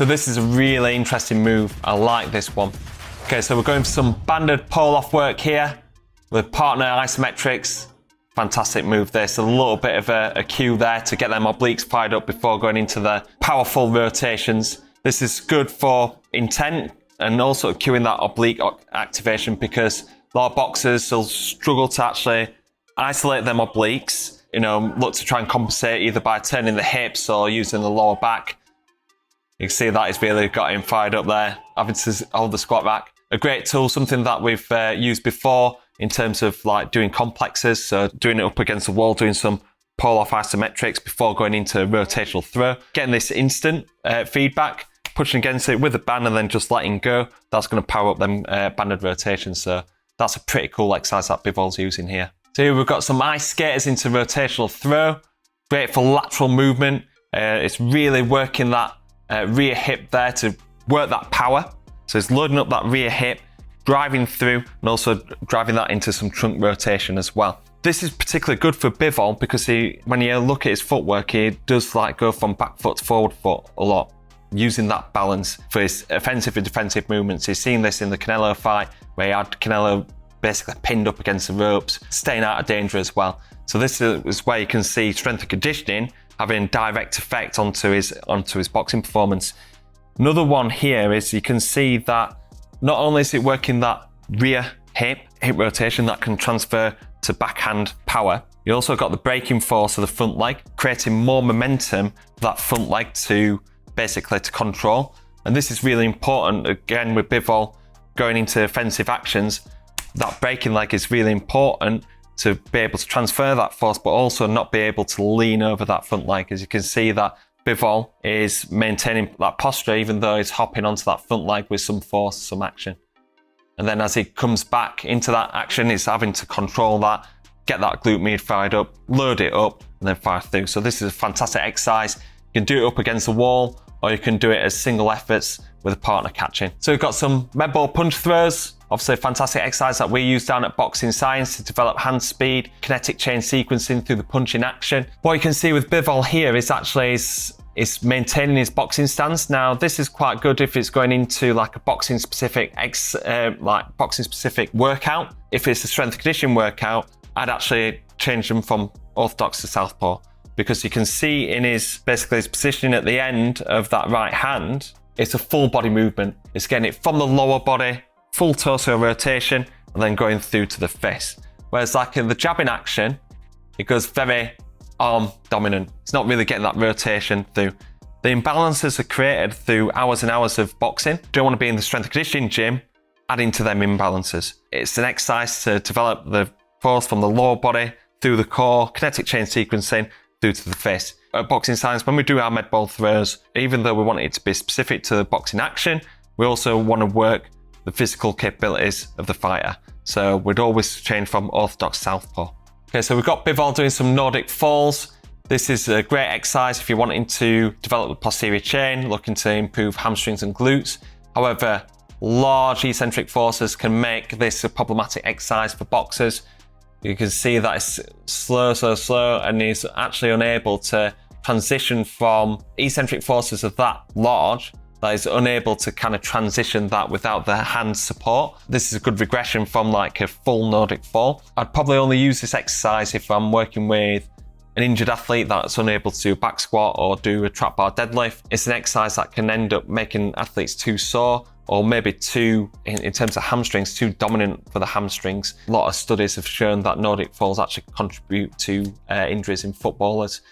So this is a really interesting move. I like this one. Okay, so we're going for some banded pull-off work here with partner isometrics. Fantastic move this. A little bit of a cue there to get them obliques fired up before going into the powerful rotations. This is good for intent and also cueing that oblique activation, because a lot of boxers will struggle to actually isolate them obliques, look to try and compensate either by turning the hips or using the lower back. You can see that he's really got him fired up there, having to hold the squat back. A great tool, something that we've used before in terms of like doing complexes, so doing it up against the wall, doing some pull-off isometrics before going into rotational throw. Getting this instant feedback, pushing against it with the band and then just letting go. That's going to power up them banded rotations. So that's a pretty cool exercise that Bivol's using here. So here we've got some ice skaters into rotational throw. Great for lateral movement. It's really working that rear hip there to work that power. So it's loading up that rear hip, driving through, and also driving that into some trunk rotation as well. This is particularly good for Bivol because when you look at his footwork, he does like go from back foot to forward foot a lot, using that balance for his offensive and defensive movements. He's seen this in the Canelo fight where he had Canelo basically pinned up against the ropes, staying out of danger as well. So this is where you can see strength and conditioning having direct effect onto his boxing performance. Another one here is you can see that not only is it working that rear hip rotation that can transfer to backhand power, you also got the braking force of the front leg, creating more momentum for that front leg to basically to control. And this is really important, again, with Bivol going into offensive actions. That braking leg is really important to be able to transfer that force, but also not be able to lean over that front leg. As you can see that Bivol is maintaining that posture even though he's hopping onto that front leg with some force, some action. And then as he comes back into that action, he's having to control that, get that glute med fired up, load it up, and then fire through. So this is a fantastic exercise. You can do it up against the wall, or you can do it as single efforts with a partner catching. So we've got some med ball punch throws. Obviously a fantastic exercise that we use down at Boxing Science to develop hand speed, kinetic chain sequencing through the punching action. What you can see with Bivol here is actually is maintaining his boxing stance. Now this is quite good if it's going into like a boxing specific workout. If it's a strength and conditioning workout, I'd actually change them from orthodox to southpaw, because you can see in his positioning at the end of that right hand, it's a full body movement. It's getting it from the lower body, full torso rotation, and then going through to the fist. Whereas like in the jabbing action, it goes very arm dominant. It's not really getting that rotation through. The imbalances are created through hours and hours of boxing. Don't want to be in the strength and conditioning gym adding to them imbalances. It's an exercise to develop the force from the lower body through the core, kinetic chain sequencing through to the fist. At Boxing Science, when we do our med ball throws, even though we want it to be specific to the boxing action, we also want to work the physical capabilities of the fighter. So we'd always change from orthodox southpaw. Okay, so we've got Bivol doing some Nordic falls. This is a great exercise if you're wanting to develop the posterior chain, looking to improve hamstrings and glutes. However, large eccentric forces can make this a problematic exercise for boxers. You can see that it's slow, and he's actually unable to transition from eccentric forces of that large, that is unable to kind of transition that without the hand support. This is a good regression from like a full Nordic fall. I'd probably only use this exercise if I'm working with an injured athlete that's unable to do a back squat or do a trap bar deadlift. It's an exercise that can end up making athletes too sore, or maybe too, in terms of hamstrings, too dominant for the hamstrings. A lot of studies have shown that Nordic falls actually contribute to injuries in footballers.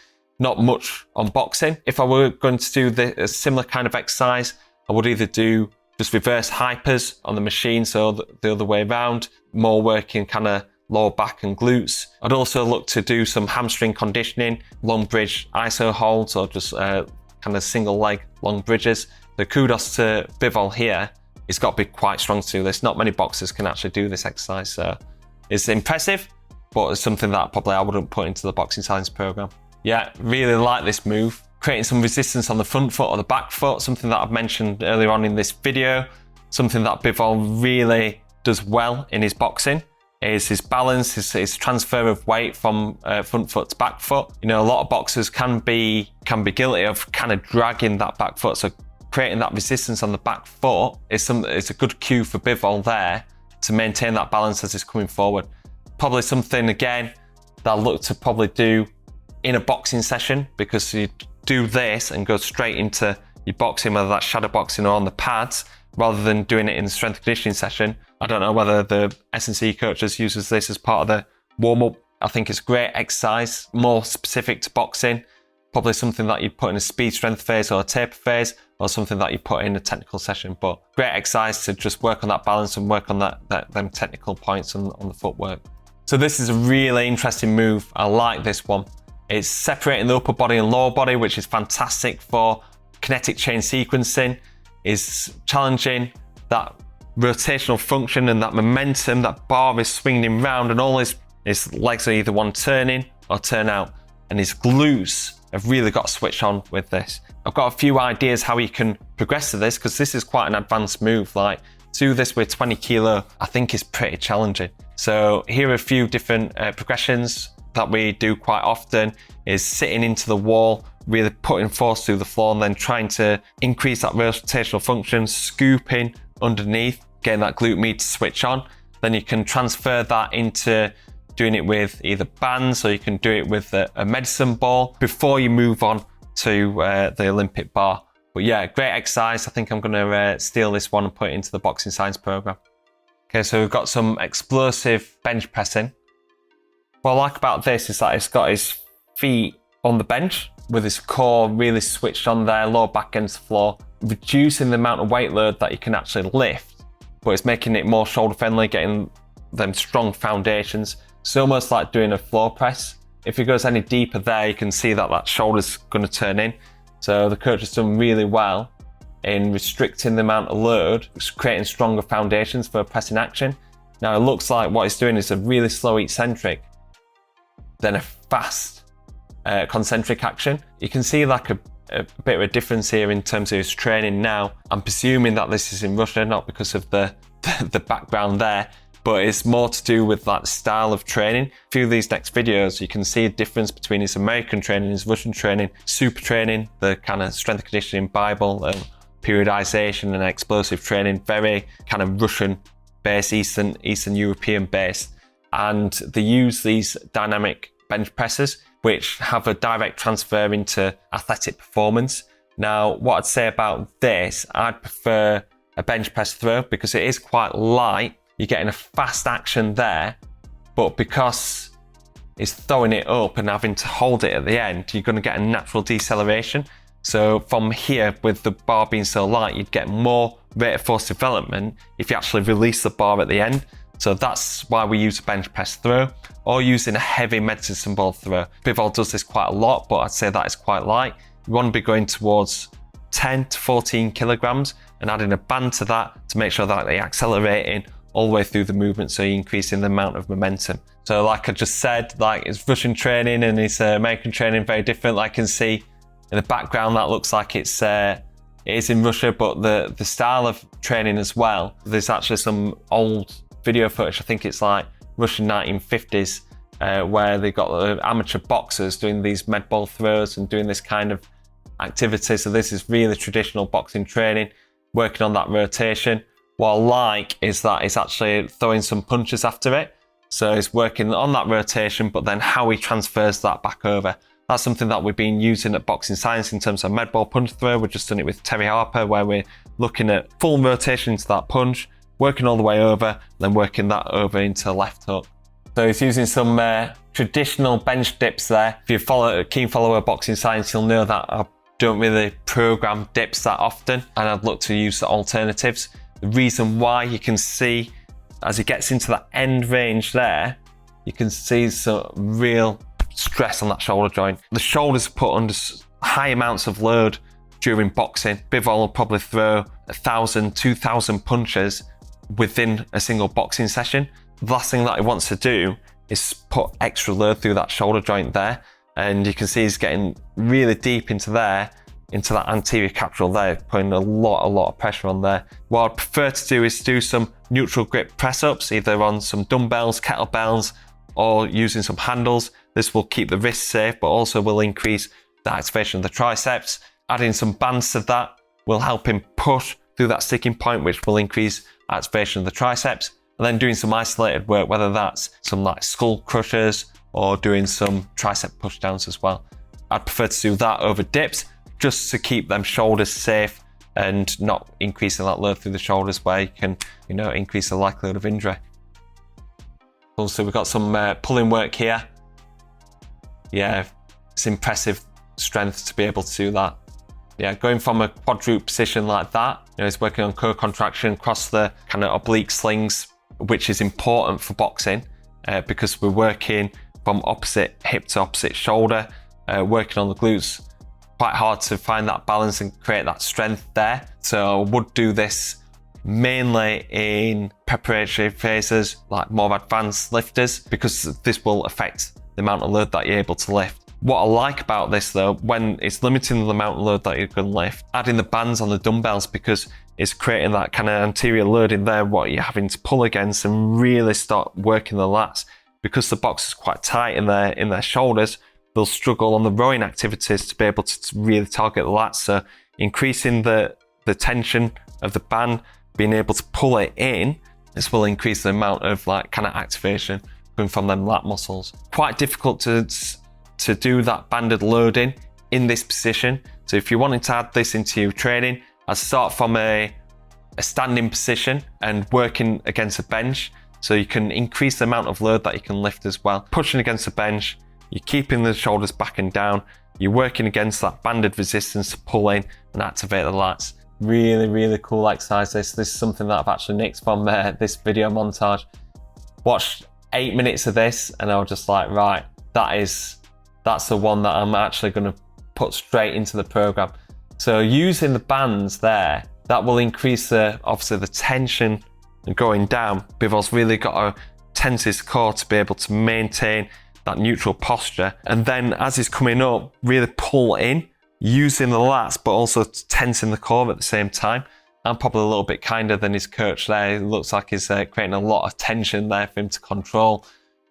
Not much on boxing. If I were going to do a similar kind of exercise, I would either do just reverse hypers on the machine, so the other way around, more working kind of lower back and glutes. I'd also look to do some hamstring conditioning, long bridge iso holds, or just kind of single leg long bridges. The kudos to Bivol here. He's got to be quite strong to do this. Not many boxers can actually do this exercise, so it's impressive, but it's something that probably I wouldn't put into the Boxing Science program. Yeah, really like this move. Creating some resistance on the front foot or the back foot, something that I've mentioned earlier on in this video. Something that Bivol really does well in his boxing is his balance, his transfer of weight from front foot to back foot. You know, a lot of boxers can be guilty of kind of dragging that back foot, so creating that resistance on the back foot it's a good cue for Bivol there to maintain that balance as it's coming forward. Probably something, again, that I'll look to probably do in a boxing session, because you do this and go straight into your boxing, whether that's shadow boxing or on the pads, rather than doing it in the strength and conditioning session. I don't know whether the S&C coaches uses this as part of the warm-up. I think it's great exercise, more specific to boxing. Probably something that you put in a speed strength phase or a taper phase, or something that you put in a technical session. But great exercise to just work on that balance and work on them technical points on the footwork. So this is a really interesting move. I like this one. It's separating the upper body and lower body, which is fantastic for kinetic chain sequencing. Is challenging that rotational function and that momentum. That bar is swinging round and all his legs are either one turning or turn out, and his glutes have really got switched on with this. I've got a few ideas how you can progress to this, because this is quite an advanced move. Like, to do this with 20 kilo, I think is pretty challenging. So here are a few different progressions that we do quite often. Is sitting into the wall, really putting force through the floor, and then trying to increase that rotational function, scooping underneath, getting that glute med to switch on. Then you can transfer that into doing it with either bands, or you can do it with a medicine ball before you move on to the Olympic bar. But yeah, great exercise. I think I'm going to steal this one and put it into the boxing science program. Okay, so we've got some explosive bench pressing. What I like about this is that it's got his feet on the bench with his core really switched on there, lower back against the floor, reducing the amount of weight load that you can actually lift, but it's making it more shoulder friendly, getting them strong foundations. It's almost like doing a floor press. If it goes any deeper there, you can see that that shoulder's going to turn in. So the coach has done really well in restricting the amount of load, creating stronger foundations for pressing action. Now it looks like what he's doing is a really slow eccentric, then a fast concentric action. You can see like a bit of a difference here in terms of his training now. I'm presuming that this is in Russia, not because of the background there, but it's more to do with that style of training. Through these next videos, you can see a difference between his American training, his Russian training, super training, the kind of strength and conditioning Bible, periodization and explosive training, very kind of Russian based, Eastern European based. And they use these dynamic bench presses, which have a direct transfer into athletic performance. Now, what I'd say about this, I'd prefer a bench press throw because it is quite light. You're getting a fast action there, but because it's throwing it up and having to hold it at the end, you're going to get a natural deceleration. So from here, with the bar being so light, you'd get more rate of force development if you actually release the bar at the end. So that's why we use a bench press throw, or using a heavy medicine ball throw. Bivol does this quite a lot, but I'd say that is quite light. You want to be going towards 10 to 14 kilograms and adding a band to that to make sure that they're accelerating all the way through the movement, so you're increasing the amount of momentum. So like I just said, like his Russian training and his American training very different. Like I can see in the background that looks like it is in Russia, but the style of training as well. There's actually some old video footage, I think it's like Russian 1950s, where they got the amateur boxers doing these med ball throws and doing this kind of activity. So this is really traditional boxing training, working on that rotation. What I like is that it's actually throwing some punches after it. So it's working on that rotation, but then how he transfers that back over. That's something that we've been using at Boxing Science in terms of med ball punch throw. We've just done it with Terry Harper, where we're looking at full rotation into that punch, working all the way over, then working that over into left hook. So he's using some traditional bench dips there. If you're a keen follower of Boxing Science, you'll know that I don't really program dips that often, and I'd look to use the alternatives. The reason why, you can see as he gets into that end range there, you can see some real stress on that shoulder joint. The shoulders are put under high amounts of load during boxing. Bivol will probably throw 1,000, 2,000 punches within a single boxing session. The last thing that he wants to do is put extra load through that shoulder joint there. And you can see he's getting really deep into there, into that anterior capsule there, putting a lot of pressure on there. What I'd prefer to do is do some neutral grip press ups, either on some dumbbells, kettlebells, or using some handles. This will keep the wrist safe, but also will increase the activation of the triceps. Adding some bands to that will help him push through that sticking point, which will increase activation of the triceps. And then doing some isolated work, whether that's some like skull crushers or doing some tricep push downs as well. I'd prefer to do that over dips just to keep them shoulders safe and not increasing that load through the shoulders where you can, increase the likelihood of injury. Also, we've got some pulling work here. Yeah, it's impressive strength to be able to do that. Yeah, going from a quadruped position like that, it's working on core contraction across the kind of oblique slings, which is important for boxing because we're working from opposite hip to opposite shoulder, working on the glutes. Quite hard to find that balance and create that strength there. So I would do this mainly in preparatory phases, like more advanced lifters, because this will affect the amount of load that you're able to lift. What I like about this though, when it's limiting the amount of load that you can lift, adding the bands on the dumbbells, because it's creating that kind of anterior load in there, what you're having to pull against and really start working the lats. Because the box is quite tight in their shoulders, they'll struggle on the rowing activities to be able to really target the lats. So increasing the tension of the band, being able to pull it in, this will increase the amount of like kind of activation coming from them lat muscles. Quite difficult to do that banded loading in this position. So if you're wanting to add this into your training, I'd start from a standing position and working against a bench. So you can increase the amount of load that you can lift as well. Pushing against the bench, you're keeping the shoulders back and down. You're working against that banded resistance to pull in and activate the lats. Really, really cool exercise. This is something that I've actually nicked from this video montage. Watched 8 minutes of this and I was just like, right, that's the one that I'm actually going to put straight into the program. So using the bands there, that will increase obviously the tension and going down. Bivol's really got to tense his core to be able to maintain that neutral posture. And then as he's coming up, really pull in, using the lats, but also tensing the core at the same time. I'm probably a little bit kinder than his coach there. It looks like he's creating a lot of tension there for him to control.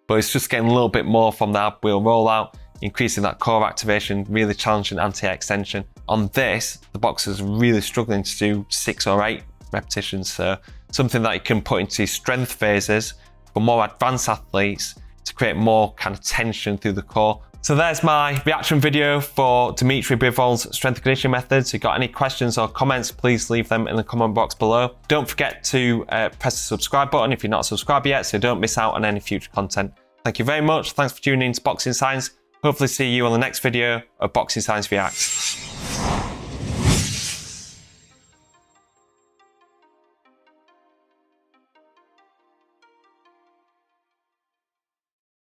But it's just getting a little bit more from the ab wheel rollout, increasing that core activation, really challenging anti-extension. On this, the boxer's really struggling to do 6 or 8 repetitions. So something that you can put into strength phases for more advanced athletes to create more kind of tension through the core. So there's my reaction video for Dmitry Bivol's strength and conditioning methods. If you've got any questions or comments, please leave them in the comment box below. Don't forget to press the subscribe button if you're not subscribed yet, so don't miss out on any future content. Thank you very much. Thanks for tuning in to Boxing Science. Hopefully see you on the next video of Boxing Science Reacts.